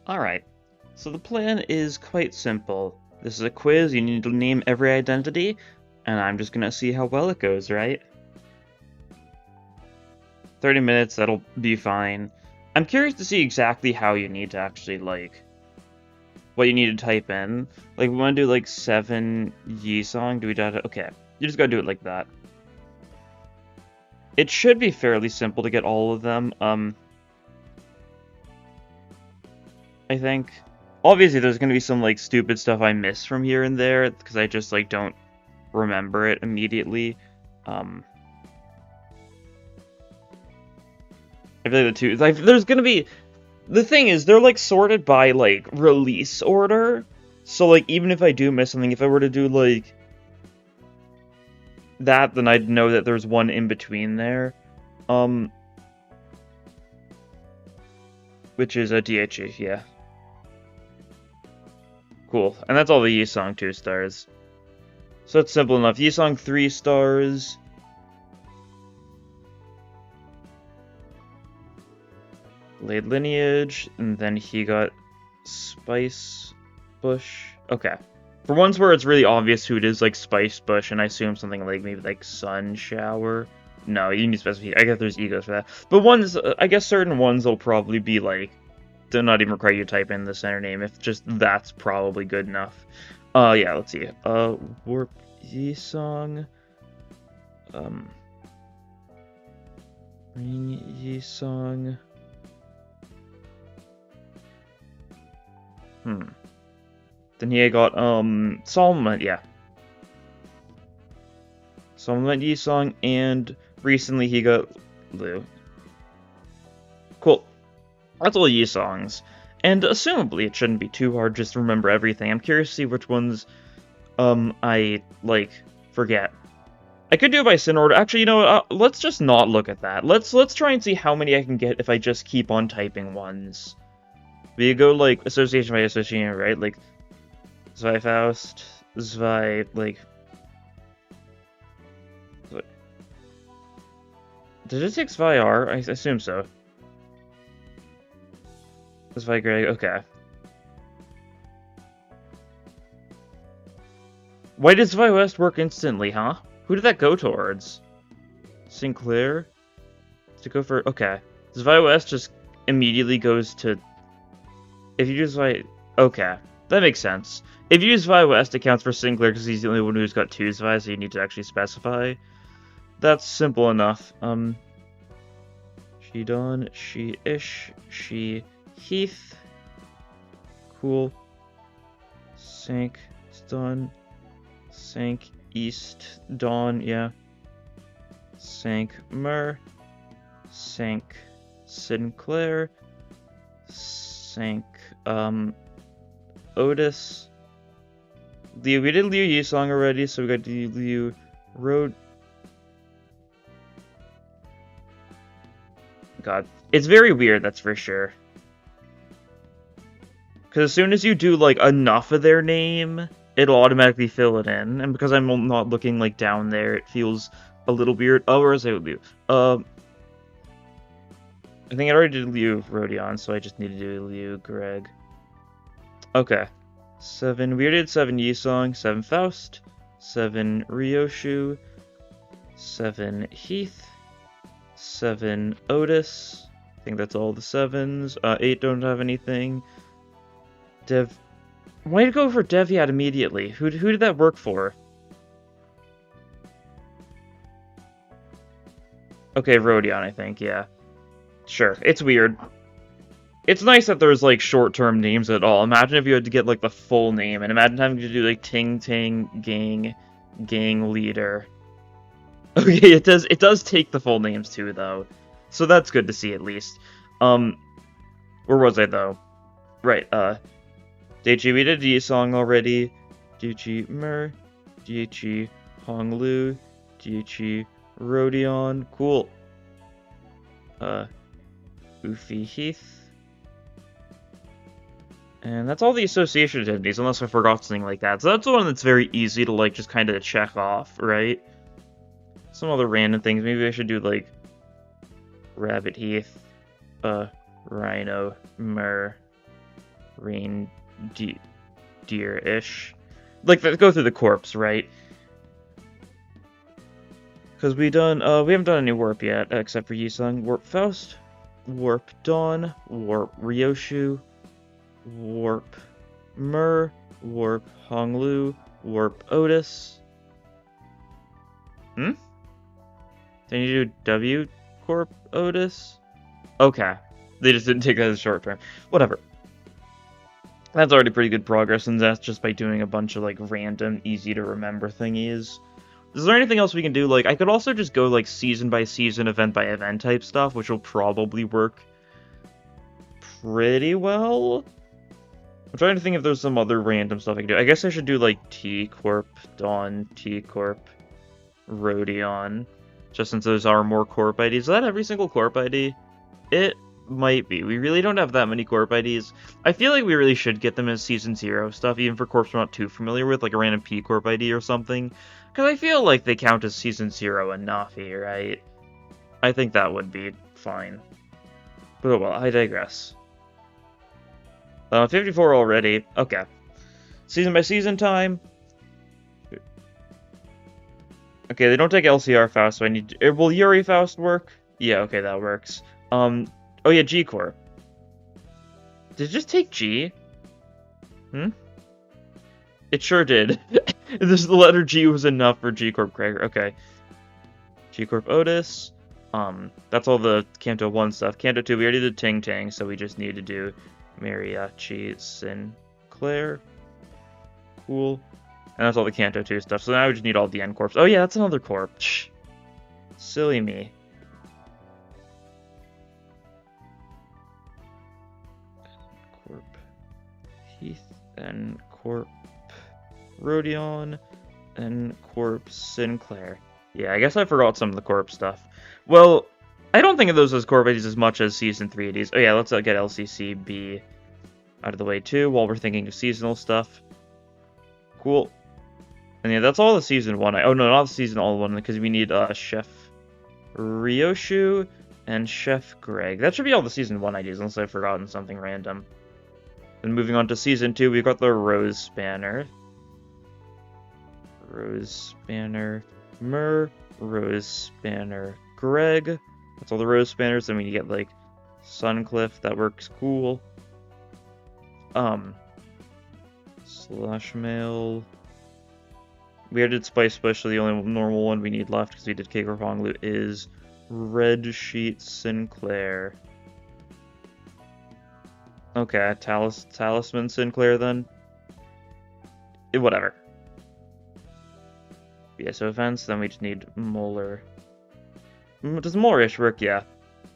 Alright, so the plan is quite simple. This is a quiz, you need to name every identity, and I'm just gonna see how well it goes, right? 30 minutes, that'll be fine. I'm curious to see exactly how you need to actually, like, what you need to type in. Like, we want to do, like, 7 Yi-song, do we do that? Okay, you just gotta do it like that. It should be fairly simple to get all of them, I think. Obviously, there's gonna be some, like, stupid stuff I miss from here and there, because I just, like, don't remember it immediately. I feel like the two, like, there's gonna be, the thing is, they're, like, sorted by, like, release order, so, like, even if I do miss something, if I were to do, like, that, then I'd know that there's one in between there, which is a DHE, yeah. Cool, and that's all the Yi-song 2 stars. So it's simple enough. Yi-song 3 stars. Laid Lineage, and then he got Spice Bush. Okay. For ones where it's really obvious who it is, like Spice Bush, and I assume something like maybe like Sun Shower. No, you need to specify. I guess there's egos for that. But ones, I guess certain ones will probably be like, they'll not even require you to type in the center name. If just that's probably good enough. Yeah, let's see. Warp Yi-song. Ring Yi-song. Then he got, Solomon, yeah. Solomon Yi-song, and recently he got Lu. Cool. That's all Yi-songs. And assumably it shouldn't be too hard just to remember everything. I'm curious to see which ones, I, like, forget. I could do it by sin order. Actually, you know what? Let's just not look at that. Let's try and see how many I can get if I just keep on typing ones. We go, like, association by association, right? Like, Zweifaust, Zwei, like... Did it take Zwei-R? I assume so. Zwei-Greg, okay. Why did Zwei-West work instantly, huh? Who did that go towards? Sinclair? To go for... Okay. Zwei-West just immediately goes to... If you do Zwei... Okay. That makes sense. If you use Zwei-West, it counts for Sinclair because he's the only one who's got 2 Zwei, so you need to actually specify. That's simple enough. She Dawn, she Ish, she Heath. Cool. Sank, Dawn. Sank, East, Dawn, yeah. Sank, Mur. Sank, Sinclair. Sank, Otis. We did Liu Yi-song already, so we got Liu Road. God, it's very weird, that's for sure. Because as soon as you do, like, enough of their name, it'll automatically fill it in. And because I'm not looking, like, down there, it feels a little weird. Oh, where is it, Liu? I think I already did Liu Rodion, so I just need to do Liu Greg. Okay. 7, we already did 7 Yi-song, 7 Faust, 7 Ryoshu, 7 Heath, 7 Otis. I think that's all the 7s. 8 don't have anything. Dev. Why did it go for Devyat immediately? Who did that work for? Okay, Rodion, I think, yeah. Sure, it's weird. It's nice that there's, like, short-term names at all. Imagine if you had to get, like, the full name, and imagine having to do, like, Ting Ting Gang Leader. Okay, it does take the full names, too, though. So that's good to see, at least. Where was I, though? Right, Daichi, we did Yi-song already. Daichi Mur, Daichi Honglu, Daichi Rodion. Cool. Ufi Heath. And that's all the association identities, unless I forgot something like that. So that's the one that's very easy to, like, just kind of check off, right? Some other random things. Maybe I should do, like, Rabbit Heath, Rhino, Mur. reindeer-ish. Like, go through the corpse, right? Because we haven't done any warp yet, except for Yisung. Warp Faust, Warp Dawn, Warp Ryoshu, Warp Mur, Warp Honglu, Warp Otis. Then you do W Corp Otis? Okay. They just didn't take that as short term. Whatever. That's already pretty good progress, and that's just by doing a bunch of, like, random, easy-to-remember thingies. Is there anything else we can do? Like, I could also just go, like, season-by-season, event-by-event type stuff, which will probably work pretty well. I'm trying to think if there's some other random stuff I can do. I guess I should do, like, T-Corp, Dawn, T-Corp, Rodion, just since those are more Corp IDs. Is that every single Corp ID? It might be. We really don't have that many Corp IDs. I feel like we really should get them as Season 0 stuff, even for Corps we're not too familiar with, like a random P-Corp ID or something. Because I feel like they count as Season 0 enough here, right? I think that would be fine. But oh well, I digress. 54 already. Okay. Season by season time. Okay, they don't take LCR Faust, so I need to... Will Yuri Faust work? Yeah, okay, that works. Oh yeah, G Corp. Did it just take G? It sure did. This the letter G was enough for G Corp Krager. Okay. G Corp Otis. That's all the Canto 1 stuff. Canto 2, we already did Ting Ting, so we just need to do Mariachi Sinclair. Cool. And that's all the Canto 2 stuff. So now we just need all the N Corps. Oh yeah, that's another Corp. Shh. Silly me. Corp Heath, N Corp Rodion, N Corp Sinclair. Yeah, I guess I forgot some of the Corp stuff. Well, I don't think of those as Corp IDs as much as Season 3 IDs. Oh yeah, let's get LCCB out of the way too, while we're thinking of seasonal stuff. Cool. And yeah, that's all the Season 1. Oh no, not the Season all 1, because we need Chef Ryoshu and Chef Greg. That should be all the Season 1 IDs, unless I've forgotten something random. Then moving on to Season 2, we've got the Rose Spanner. Rose Spanner Mur, Rose Spanner Greg. That's all the Rose Spanners. Then we get, like, Suncliff. That works cool. Slash Mail. We already did Spice Splish, so the only normal one we need left, because we did Cake or Honglu, is Red Sheet Sinclair. Okay, Talisman Sinclair, then. Whatever. Yeah, so events, then we just need Molar. Does Molar-ish work? Yeah.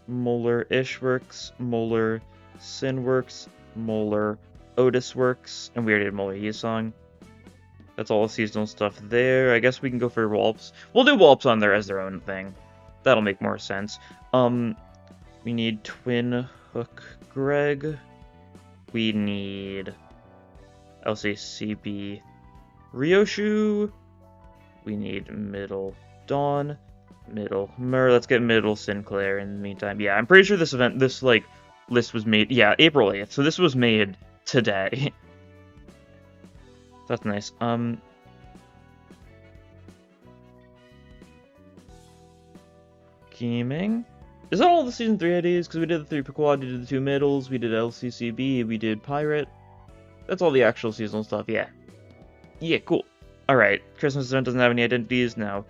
Molar-ish works, Molar Sin works, Molar Otis works, and we already did Molar Yisong. That's all the seasonal stuff there. I guess we can go for Walps. We'll do Walps on there as their own thing. That'll make more sense. We need Twin Hook Greg. We need LCCB Ryoshu. We need Middle Dawn, Middle Mur. Let's get Middle Sinclair in the meantime. Yeah, I'm pretty sure this list was made, yeah, April 8th. So this was made today. That's nice. Gaming. Is that all the Season 3 IDs? Because we did the 3 Pequod, we did the 2 middles, we did LCCB, we did Pirate. That's all the actual seasonal stuff, yeah. Yeah, cool. Alright, Christmas event doesn't have any identities now.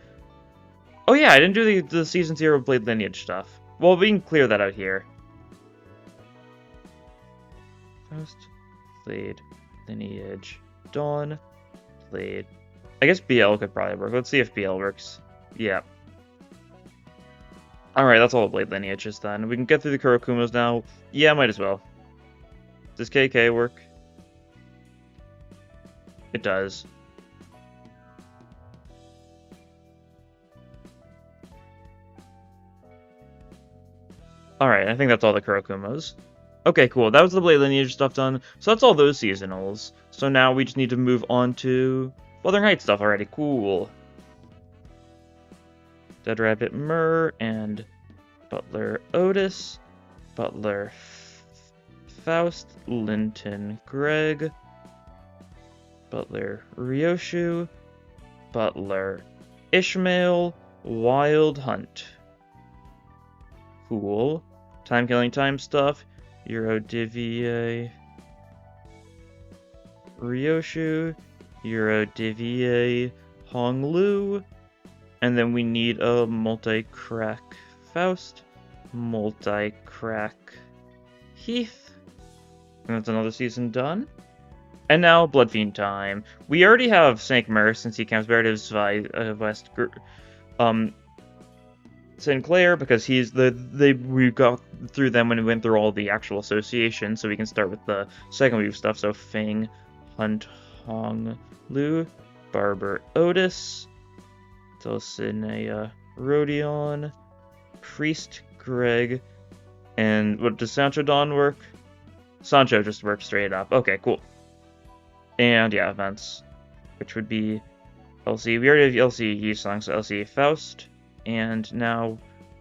Oh yeah, I didn't do the Season 0 Blade Lineage stuff. Well, we can clear that out here. First, Blade Lineage, Dawn, Blade. I guess BL could probably work. Let's see if BL works. Yeah. Alright, that's all the Blade Lineages then. We can get through the Kurokumos now. Yeah, might as well. Does KK work? It does. Alright, I think that's all the Kurokumos. Okay, cool. That was the Blade Lineage stuff done. So that's all those seasonals. So now we just need to move on to Wuthering Heights stuff already. Cool. Dead Rabbit Mur and Butler Otis. Butler Faust, Linton, Greg, Butler, Ryoshu, Butler, Ishmael, Wild Hunt. Cool. Time killing time stuff. Eurodivier. Ryoshu, Eurodivier, Honglu. And then we need a multi-crack Faust, multi-crack Heath. And that's another season done. And now Bloodfiend time. We already have Snake Mer since he comes Veritiv's West Sinclair, because he's we got through them when we went through all the actual associations, so we can start with the second wave stuff. So Fang, Hunt, Hong, Lu, Barber, Otis, Dulcinea, Rodion, Priest, Greg, and what does Sancho Dawn work? Sancho just works straight up. Okay, cool. And yeah, events, which would be LC. We already have LC Yisong, so LC Faust. And now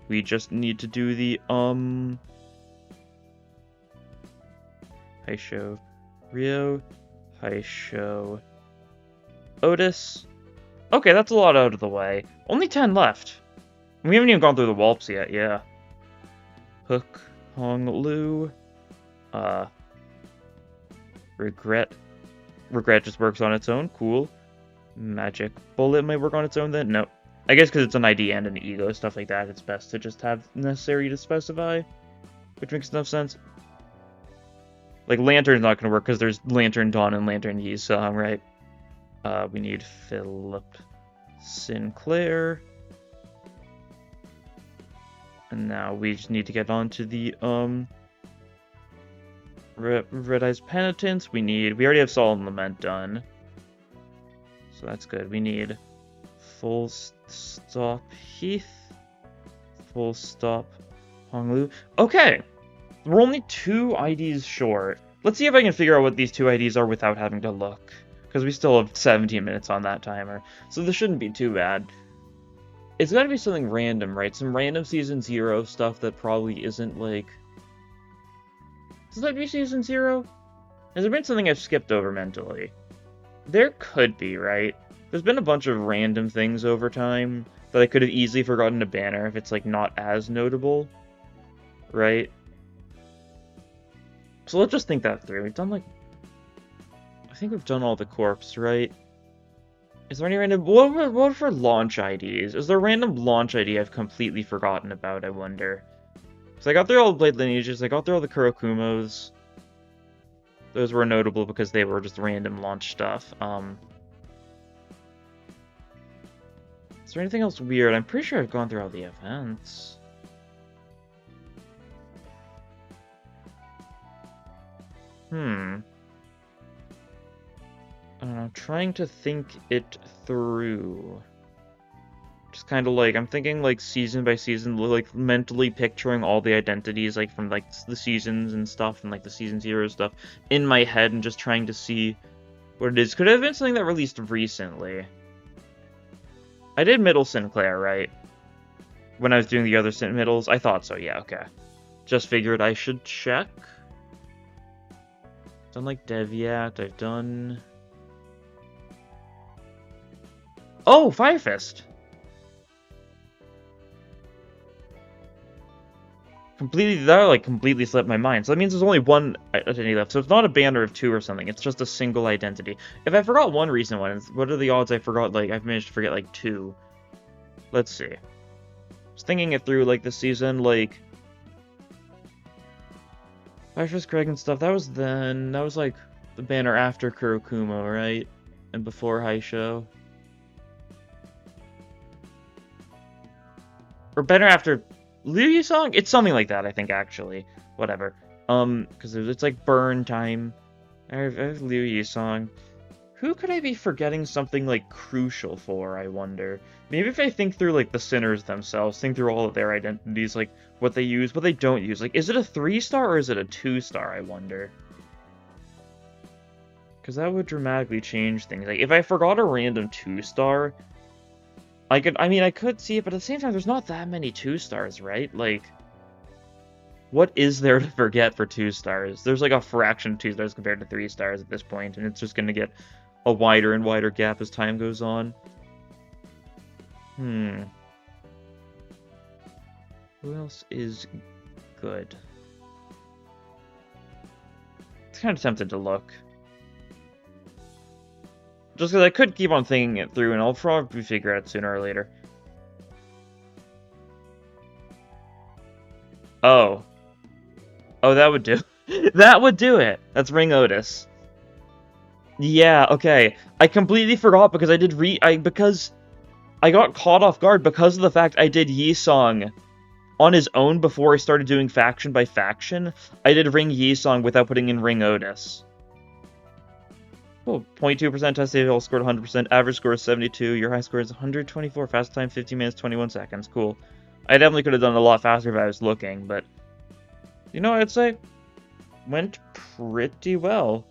we just need to do the Haisho Rio, Haisho Otis. Okay, that's a lot out of the way. Only 10 left. We haven't even gone through the Walps yet, yeah. Hook, Hong Lu, Regret. Regret just works on its own, cool. Magic Bullet might work on its own then? No. I guess because it's an ID and an ego, stuff like that, it's best to just have necessary to specify. Which makes enough sense. Like, Lantern's not going to work because there's Lantern Dawn and Lantern Yi song, right? We need Philip Sinclair. And now we just need to get on to the, Red Eyes Penitence. We already have Solemn Lament done. So that's good. We need Full Stop Heath, Full Stop Honglu. Okay, we're only 2 IDs short. Let's see if I can figure out what these 2 IDs are without having to look, because we still have 17 minutes on that timer, so this shouldn't be too bad. It's gotta be something random, right? Some random Season 0 stuff that probably isn't, like... Does that be Season 0? Has there been something I've skipped over mentally? There could be, right? There's been a bunch of random things over time that I could have easily forgotten to banner if it's, like, not as notable, right? So let's just think that through. We've done, like... I think we've done all the corpse, right? Is there any random... What for launch IDs? Is there a random launch ID I've completely forgotten about, I wonder? So I got through all the Blade Lineages, I got through all the Kurokumos. Those were notable because they were just random launch stuff. Is there anything else weird? I'm pretty sure I've gone through all the events. I don't know, trying to think it through. Just kind of like, I'm thinking like season by season, like mentally picturing all the identities like from like the seasons and stuff and like the Season 0 stuff in my head and just trying to see what it is. Could it have been something that released recently? I did Middle Sinclair, right? When I was doing the other middles? I thought so, yeah, okay. Just figured I should check. Done like Deviat, I've done... Oh, Fire Fist! Completely slipped my mind. So that means there's only one identity left. So it's not a banner of 2 or something. It's just a single identity. If I forgot one recent one, what are the odds I forgot, like, I've managed to forget, like, 2? Let's see. Just thinking it through, like, this season, like... Firefist Craig and stuff, that was like, the banner after Kurokumo, right? And before Haisho. Or banner after... Liu Song? It's something like that, I think, actually. Whatever. Because it's like burn time. I have Liu Song. Who could I be forgetting something, like, crucial for, I wonder? Maybe if I think through, like, the sinners themselves, think through all of their identities, like, what they use, what they don't use. Like, is it a 3-star or is it a 2-star, I wonder? Because that would dramatically change things. Like, if I forgot a random 2-star... I could see it, but at the same time, there's not that many 2-stars, right? Like, What is there to forget for 2 stars? There's like a fraction of 2 stars compared to 3 stars at this point, and it's just going to get a wider and wider gap as time goes on. Who else is good? It's kind of tempted to look. Just because I could keep on thinking it through, and I'll probably figure it out sooner or later. Oh. Oh, that would do. That would do it! That's Ring Otis. Yeah, okay. I completely forgot because I did because I got caught off guard because of the fact I did Yi-Song on his own before I started doing faction by faction. I did Ring Yi-Song without putting in Ring Otis. Oh, 0.2% test save, all scored 100%, average score is 72, your high score is 124, fast time 15 minutes, 21 seconds, cool. I definitely could have done a lot faster if I was looking, but you know what I'd say? Went pretty well.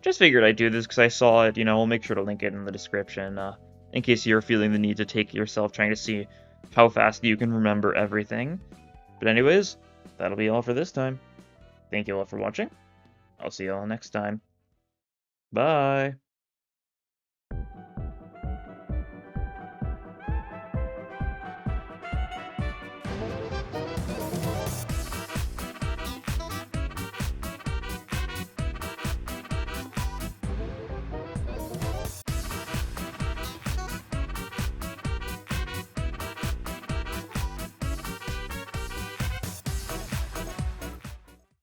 Just figured I'd do this because I saw it, you know, I'll make sure to link it in the description, in case you're feeling the need to take yourself trying to see how fast you can remember everything. But anyways, that'll be all for this time. Thank you all for watching. I'll see you all next time. Bye!